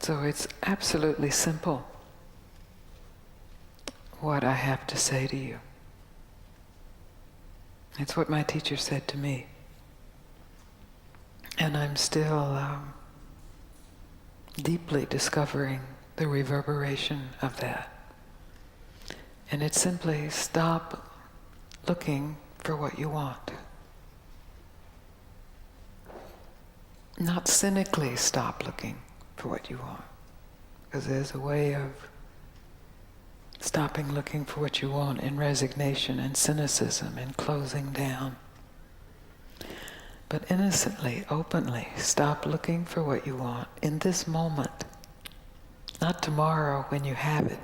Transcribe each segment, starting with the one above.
So it's absolutely simple what I have to say to you. It's what my teacher said to me. And I'm still deeply discovering the reverberation of that. And it's simply stop looking for what you want. Not cynically stop looking for what you want. Because there's a way of stopping looking for what you want in resignation and cynicism and closing down. But innocently, openly, stop looking for what you want in this moment. Not tomorrow when you have it.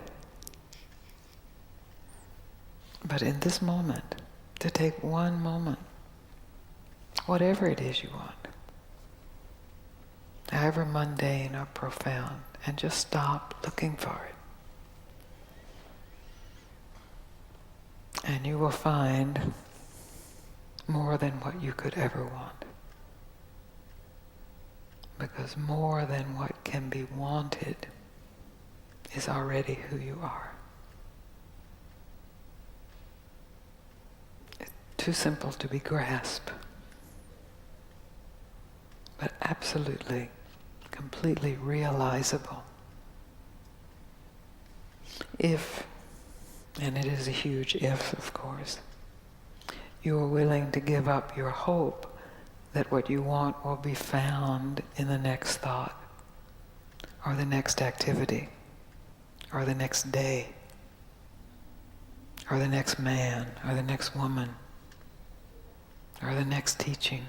But in this moment, to take one moment, whatever it is you want, however mundane or profound, and just stop looking for it. And you will find more than what you could ever want. Because more than what can be wanted is already who you are. It's too simple to be grasped, but absolutely, completely realizable. If, and it is a huge if, of course, you are willing to give up your hope that what you want will be found in the next thought, or the next activity, or the next day, or the next man, or the next woman, or the next teaching,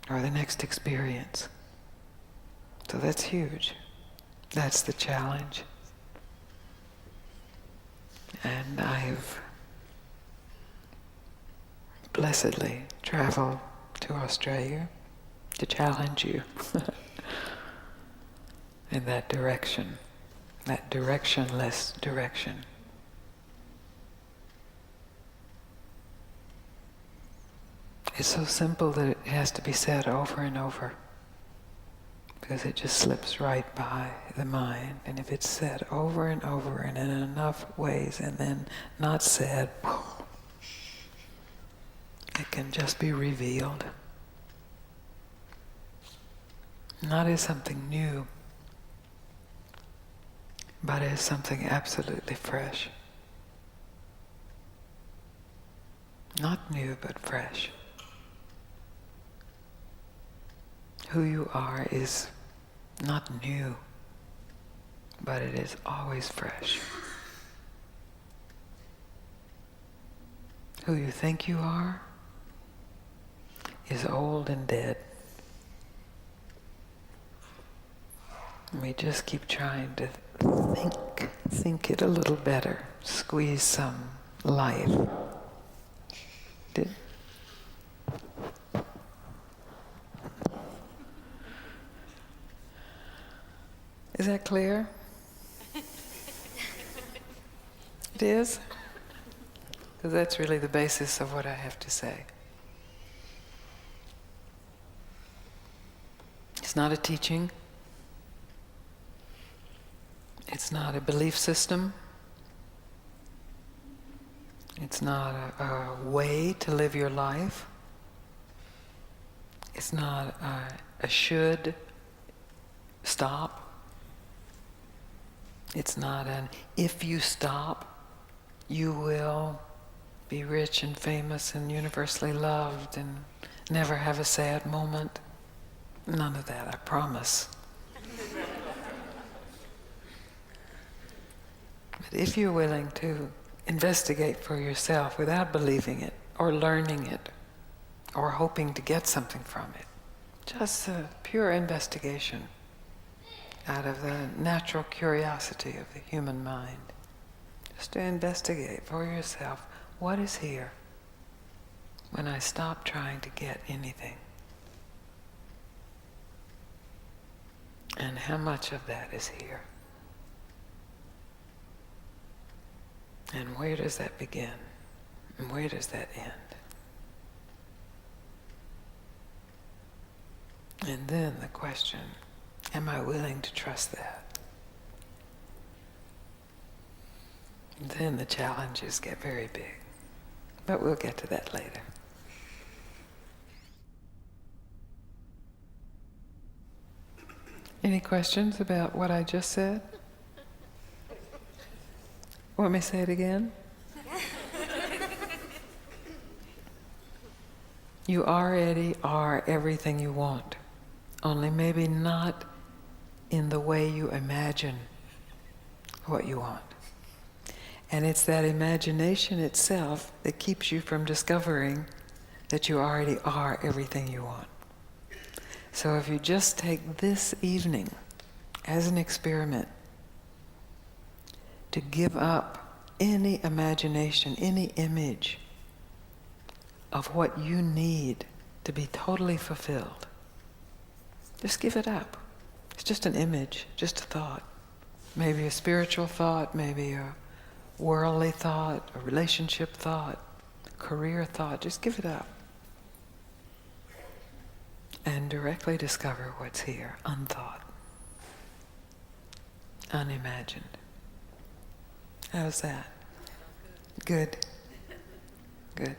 or the next experience. So that's huge. That's the challenge. And I've blessedly traveled to Australia to challenge you in that direction, that directionless direction. It's so simple that it has to be said over and over, because it just slips right by the mind. And if it's said over and over and in enough ways and then not said, it can just be revealed. Not as something new, but as something absolutely fresh. Not new, but fresh. Who you are is not new, but it is always fresh. Who you think you are is old and dead. We just keep trying to think it a little better, squeeze some life. Is that clear? It is? Because that's really the basis of what I have to say. It's not a teaching. It's not a belief system. It's not a way to live your life. It's not a should stop. It's not an if you stop, you will be rich and famous and universally loved and never have a sad moment. None of that, I promise. But if you're willing to investigate for yourself without believing it or learning it or hoping to get something from it, just a pure investigation out of the natural curiosity of the human mind, just to investigate for yourself what is here when I stop trying to get anything, and how much of that is here. And where does that begin? And where does that end? And then the question, Am I willing to trust that? Then the challenges get very big. But we'll get to that later. Any questions about what I just said? Want me to say it again? You already are everything you want, only maybe not in the way you imagine what you want. And it's that imagination itself that keeps you from discovering that you already are everything you want. So if you just take this evening as an experiment to give up any imagination, any image of what you need to be totally fulfilled, just give it up. It's just an image, just a thought. Maybe a spiritual thought, maybe a worldly thought, a relationship thought, career thought. Just give it up. And directly discover what's here, unthought, unimagined. How's that? Good. Good.